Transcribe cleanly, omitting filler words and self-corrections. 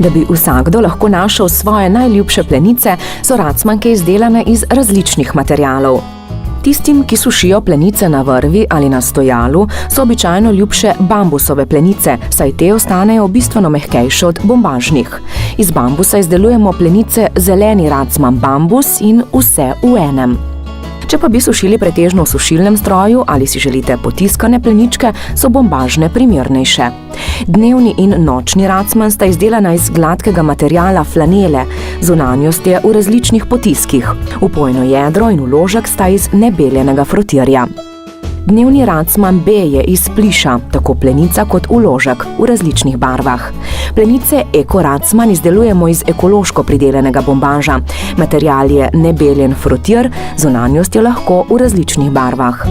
Da bi vsakdo lahko našel svoje najljubše plenice, so racmanke izdelane iz različnih materialov. Tistim, ki sušijo plenice na vrvi ali na stojalu, so običajno ljubše bambusove plenice, saj te ostanejo bistveno mehkejše od bombažnih. Iz bambusa izdelujemo plenice zeleni racman bambus in vse v enem. Če pa bi sušili pretežno v sušilnem stroju ali si želite potiskane pleničke, so bombažne primernejše. Dnevni in nočni racman sta izdelana iz gladkega materiala flanele, zunanjost je v različnih potiskih. Vpojno jedro in vložek sta iz nebeljenega frotirja. Dnevni racman B je iz pliša, tako plenica kot vložek, v različnih barvah. Plenice Eko Racman izdelujemo iz ekološko pridelanega bombaža. Material je nebeljen frotir, zunanjost je lahko v različnih barvah.